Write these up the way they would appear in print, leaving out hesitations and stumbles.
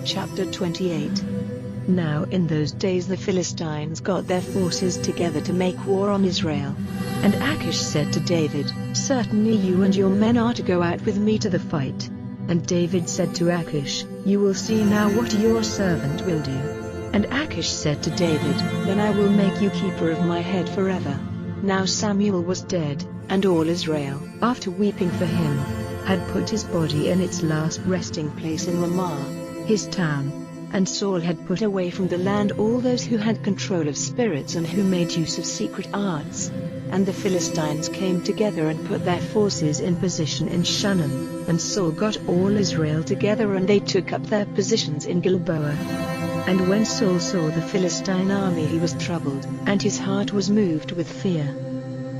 Chapter 28. Now in those days the Philistines got their forces together to make war on Israel. And Achish said to David, "Certainly you and your men are to go out with me to the fight." And David said to Achish, "You will see now what your servant will do." And Achish said to David, "Then I will make you keeper of my head forever." Now Samuel was dead, and all Israel, after weeping for him, had put his body in its last resting place in Ramah, his town. And Saul had put away from the land all those who had control of spirits and who made use of secret arts. And the Philistines came together and put their forces in position in Shunem, and Saul got all Israel together and they took up their positions in Gilboa. And when Saul saw the Philistine army he was troubled, and his heart was moved with fear.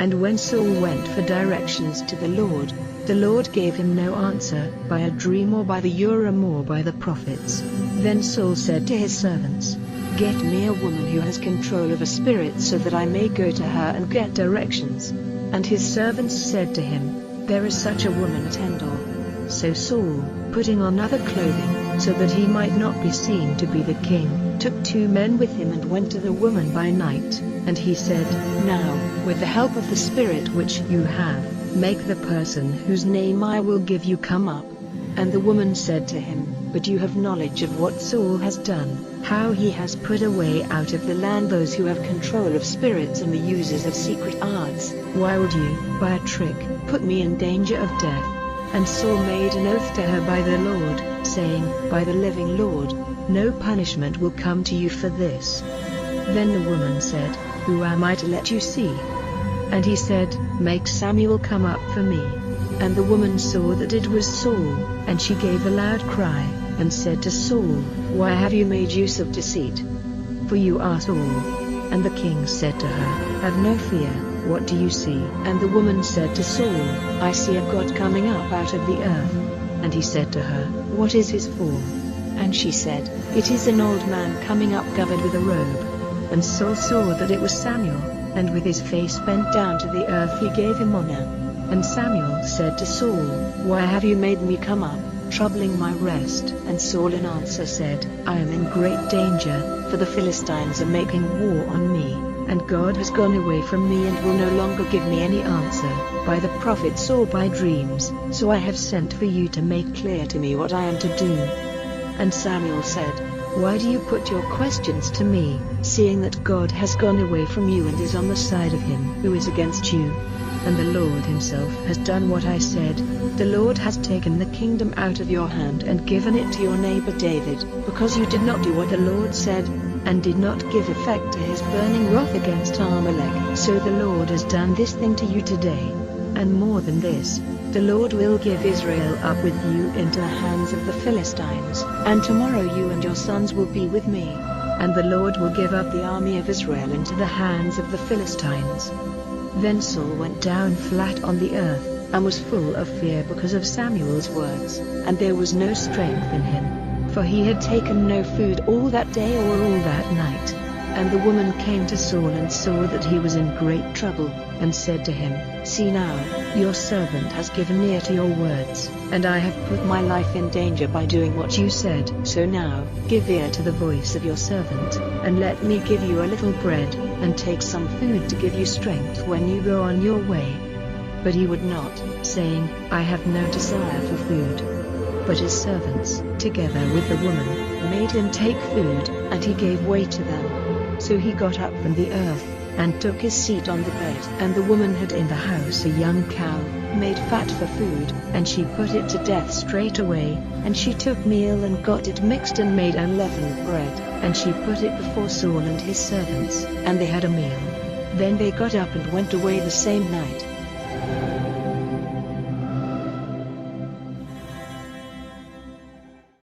And when Saul went for directions to the Lord gave him no answer, by a dream or by the Urim or by the prophets. Then Saul said to his servants, "Get me a woman who has control of a spirit so that I may go to her and get directions." And his servants said to him, "There is such a woman at Endor." So Saul, putting on other clothing, so that he might not be seen to be the king, took 2 men with him and went to the woman by night. And he said, "Now, with the help of the spirit which you have, make the person whose name I will give you come up." And the woman said to him, "But you have knowledge of what Saul has done, how he has put away out of the land those who have control of spirits and the users of secret arts. Why would you, by a trick, put me in danger of death?" And Saul made an oath to her by the Lord, saying, "By the living Lord, no punishment will come to you for this." Then the woman said, "Who am I to let you see?" And he said, "Make Samuel come up for me." And the woman saw that it was Saul, and she gave a loud cry, and said to Saul, "Why have you made use of deceit? For you are Saul." And the king said to her, "Have no fear, what do you see?" And the woman said to Saul, "I see a god coming up out of the earth." And he said to her, "What is his form?" And she said, "It is an old man coming up covered with a robe." And Saul saw that it was Samuel, and with his face bent down to the earth he gave him honor. And Samuel said to Saul, "Why have you made me come up, troubling my rest?" And Saul in answer said, "I am in great danger, for the Philistines are making war on me, and God has gone away from me and will no longer give me any answer, by the prophets or by dreams, so I have sent for you to make clear to me what I am to do." And Samuel said, "Why do you put your questions to me, seeing that God has gone away from you and is on the side of him who is against you? And the Lord himself has done what I said. The Lord has taken the kingdom out of your hand and given it to your neighbor David, because you did not do what the Lord said, and did not give effect to his burning wrath against Amalek. So the Lord has done this thing to you today. And more than this, the Lord will give Israel up with you into the hands of the Philistines, and tomorrow you and your sons will be with me. And the Lord will give up the army of Israel into the hands of the Philistines." Then Saul went down flat on the earth, and was full of fear because of Samuel's words, and there was no strength in him, for he had taken no food all that day or all that night. And the woman came to Saul and saw that he was in great trouble, and said to him, "See now, your servant has given ear to your words, and I have put my life in danger by doing what you said. So now, give ear to the voice of your servant, and let me give you a little bread, and take some food to give you strength when you go on your way." But he would not, saying, "I have no desire for food." But his servants, together with the woman, made him take food, and he gave way to them. So he got up from the earth, and took his seat on the bed. And the woman had in the house a young cow, made fat for food, and she put it to death straightway. And she took meal and got it mixed and made unleavened bread, and she put it before Saul and his servants, and they had a meal. Then they got up and went away the same night.